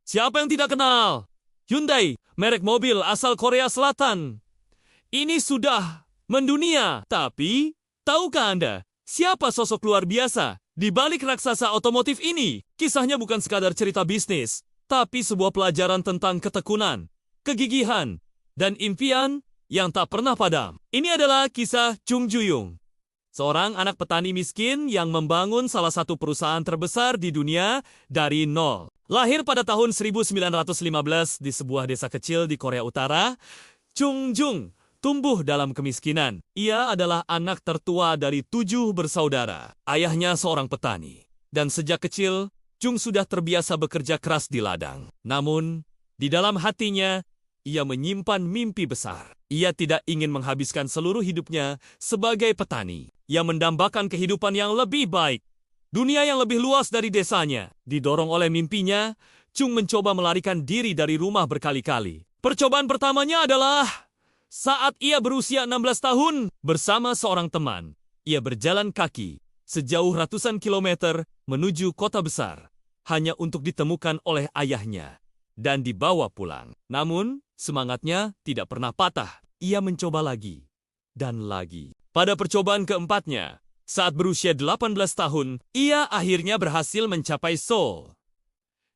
Siapa yang tidak kenal? Hyundai, merek mobil asal Korea Selatan. Ini sudah mendunia. Tapi, tahukah Anda, siapa sosok luar biasa di balik raksasa otomotif ini? Kisahnya bukan sekadar cerita bisnis, tapi sebuah pelajaran tentang ketekunan, kegigihan, dan impian yang tak pernah padam. Ini adalah kisah Chung Ju-young, seorang anak petani miskin yang membangun salah satu perusahaan terbesar di dunia dari nol. Lahir pada tahun 1915 di sebuah desa kecil di Korea Utara, Chung Jung tumbuh dalam kemiskinan. Ia adalah anak tertua dari 7 bersaudara. Ayahnya seorang petani. Dan sejak kecil, Chung sudah terbiasa bekerja keras di ladang. Namun, di dalam hatinya, ia menyimpan mimpi besar. Ia tidak ingin menghabiskan seluruh hidupnya sebagai petani. Ia mendambakan kehidupan yang lebih baik. Dunia yang lebih luas dari desanya. Didorong oleh mimpinya, Chung mencoba melarikan diri dari rumah berkali-kali. Percobaan pertamanya adalah saat ia berusia 16 tahun, bersama seorang teman, ia berjalan kaki sejauh ratusan kilometer menuju kota besar, hanya untuk ditemukan oleh ayahnya dan dibawa pulang. Namun, semangatnya tidak pernah patah. Ia mencoba lagi dan lagi. Pada percobaan keempatnya, saat berusia 18 tahun, ia akhirnya berhasil mencapai Seoul.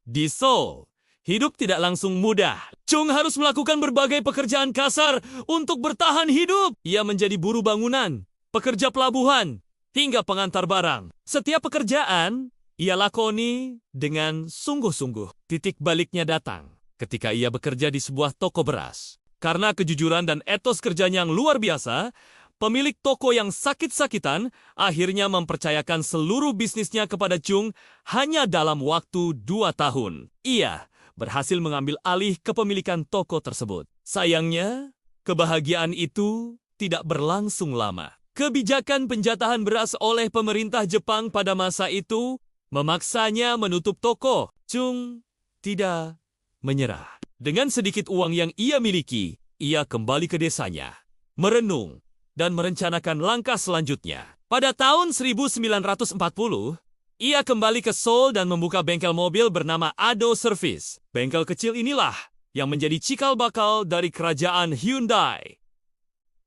Di Seoul, hidup tidak langsung mudah. Chung harus melakukan berbagai pekerjaan kasar untuk bertahan hidup. Ia menjadi buruh bangunan, pekerja pelabuhan, hingga pengantar barang. Setiap pekerjaan, ia lakoni dengan sungguh-sungguh. Titik baliknya datang ketika ia bekerja di sebuah toko beras. Karena kejujuran dan etos kerjanya yang luar biasa, pemilik toko yang sakit-sakitan akhirnya mempercayakan seluruh bisnisnya kepada Chung hanya dalam waktu 2 tahun. Ia berhasil mengambil alih kepemilikan toko tersebut. Sayangnya, kebahagiaan itu tidak berlangsung lama. Kebijakan penjatahan beras oleh pemerintah Jepang pada masa itu memaksanya menutup toko. Chung tidak menyerah. Dengan sedikit uang yang ia miliki, ia kembali ke desanya, merenung, dan merencanakan langkah selanjutnya. Pada tahun 1940, ia kembali ke Seoul dan membuka bengkel mobil bernama Ado Service. Bengkel kecil inilah yang menjadi cikal bakal dari kerajaan Hyundai.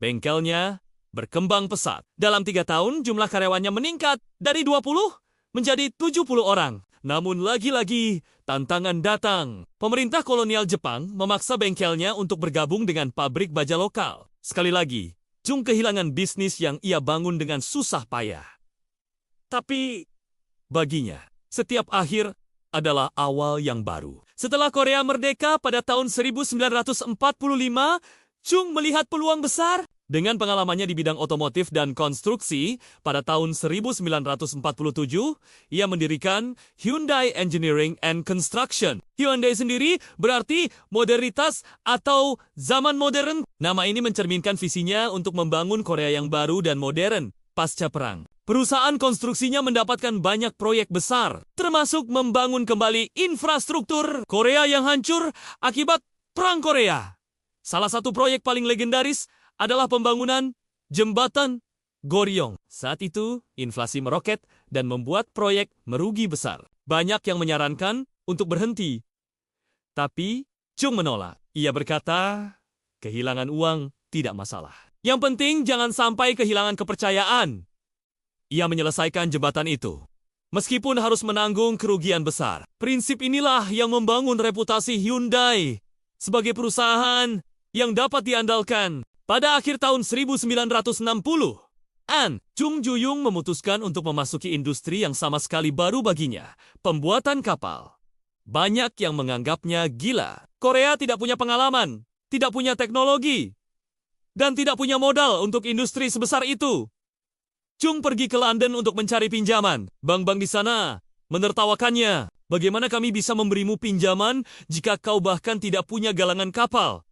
Bengkelnya berkembang pesat. Dalam 3 tahun, jumlah karyawannya meningkat dari 20 menjadi 70 orang. Namun lagi-lagi, tantangan datang. Pemerintah kolonial Jepang memaksa bengkelnya untuk bergabung dengan pabrik baja lokal. Sekali lagi, Chung kehilangan bisnis yang ia bangun dengan susah payah. Tapi baginya, setiap akhir adalah awal yang baru. Setelah Korea merdeka pada tahun 1945, Chung melihat peluang besar. Dengan pengalamannya di bidang otomotif dan konstruksi, pada tahun 1947, ia mendirikan Hyundai Engineering and Construction. Hyundai sendiri berarti modernitas atau zaman modern. Nama ini mencerminkan visinya untuk membangun Korea yang baru dan modern pasca perang. Perusahaan konstruksinya mendapatkan banyak proyek besar, termasuk membangun kembali infrastruktur Korea yang hancur akibat Perang Korea. Salah satu proyek paling legendaris adalah pembangunan jembatan Goryeo. Saat itu, inflasi meroket dan membuat proyek merugi besar. Banyak yang menyarankan untuk berhenti. Tapi, Chung menolak. Ia berkata, kehilangan uang tidak masalah. Yang penting jangan sampai kehilangan kepercayaan. Ia menyelesaikan jembatan itu, meskipun harus menanggung kerugian besar. Prinsip inilah yang membangun reputasi Hyundai sebagai perusahaan yang dapat diandalkan. Pada akhir tahun 1960, Chung Ju-young memutuskan untuk memasuki industri yang sama sekali baru baginya, pembuatan kapal. Banyak yang menganggapnya gila. Korea tidak punya pengalaman, tidak punya teknologi, dan tidak punya modal untuk industri sebesar itu. Chung pergi ke London untuk mencari pinjaman. Bank-bank di sana menertawakannya. Bagaimana kami bisa memberimu pinjaman jika kau bahkan tidak punya galangan kapal?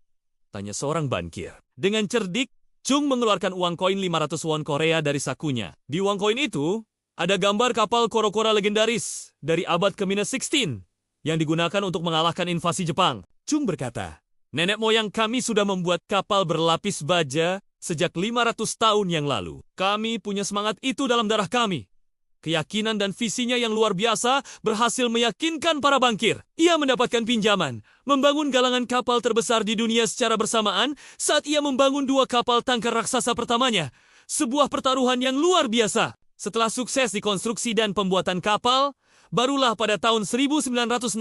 Tanya seorang bankir. Dengan cerdik, Chung mengeluarkan uang koin 500 won Korea dari sakunya. Di uang koin itu, ada gambar kapal kora-kora legendaris dari abad ke-16 yang digunakan untuk mengalahkan invasi Jepang. Chung berkata, nenek moyang kami sudah membuat kapal berlapis baja sejak 500 tahun yang lalu. Kami punya semangat itu dalam darah kami. Keyakinan dan visinya yang luar biasa berhasil meyakinkan para bankir. Ia mendapatkan pinjaman, membangun galangan kapal terbesar di dunia secara bersamaan saat ia membangun 2 kapal tangkar raksasa pertamanya. Sebuah pertaruhan yang luar biasa. Setelah sukses di konstruksi dan pembuatan kapal, barulah pada tahun 1967,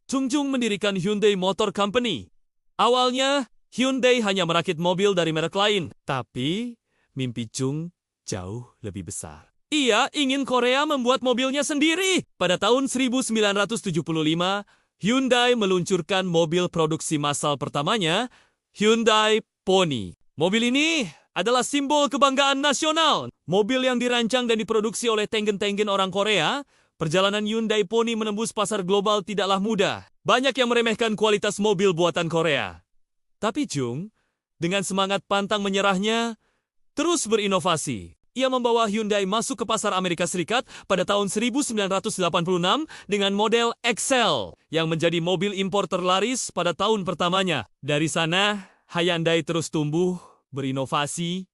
Chung Jung mendirikan Hyundai Motor Company. Awalnya, Hyundai hanya merakit mobil dari merek lain, tapi mimpi Chung jauh lebih besar. Ia ingin Korea membuat mobilnya sendiri. Pada tahun 1975, Hyundai meluncurkan mobil produksi massal pertamanya, Hyundai Pony. Mobil ini adalah simbol kebanggaan nasional. Mobil yang dirancang dan diproduksi oleh Tengen-Tengen orang Korea, perjalanan Hyundai Pony menembus pasar global tidaklah mudah. Banyak yang meremehkan kualitas mobil buatan Korea. Tapi Chung, dengan semangat pantang menyerahnya, terus berinovasi. Ia membawa Hyundai masuk ke pasar Amerika Serikat pada tahun 1986 dengan model Excel yang menjadi mobil impor terlaris pada tahun pertamanya. Dari sana, Hyundai terus tumbuh, berinovasi,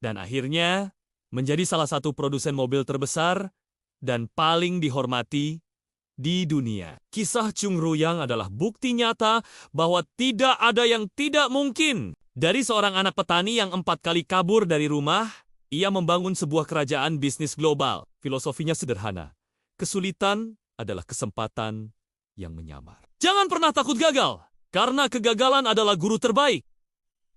dan akhirnya menjadi salah satu produsen mobil terbesar dan paling dihormati di dunia. Kisah Chung Ruyang adalah bukti nyata bahwa tidak ada yang tidak mungkin. Dari seorang anak petani yang 4 kali kabur dari rumah, ia membangun sebuah kerajaan bisnis global. Filosofinya sederhana. Kesulitan adalah kesempatan yang menyamar. Jangan pernah takut gagal, karena kegagalan adalah guru terbaik.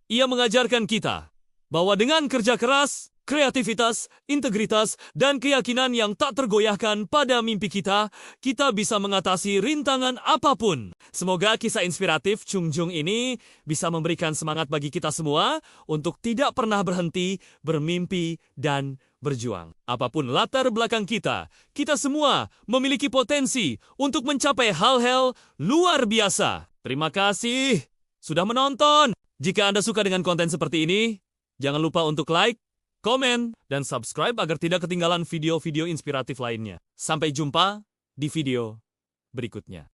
Ia mengajarkan kita bahwa dengan kerja keras, kreativitas, integritas, dan keyakinan yang tak tergoyahkan pada mimpi kita, kita bisa mengatasi rintangan apapun. Semoga kisah inspiratif Chung Jung ini bisa memberikan semangat bagi kita semua untuk tidak pernah berhenti bermimpi dan berjuang. Apapun latar belakang kita, kita semua memiliki potensi untuk mencapai hal-hal luar biasa. Terima kasih sudah menonton. Jika Anda suka dengan konten seperti ini, jangan lupa untuk like, komen, dan subscribe agar tidak ketinggalan video-video inspiratif lainnya. Sampai jumpa di video berikutnya.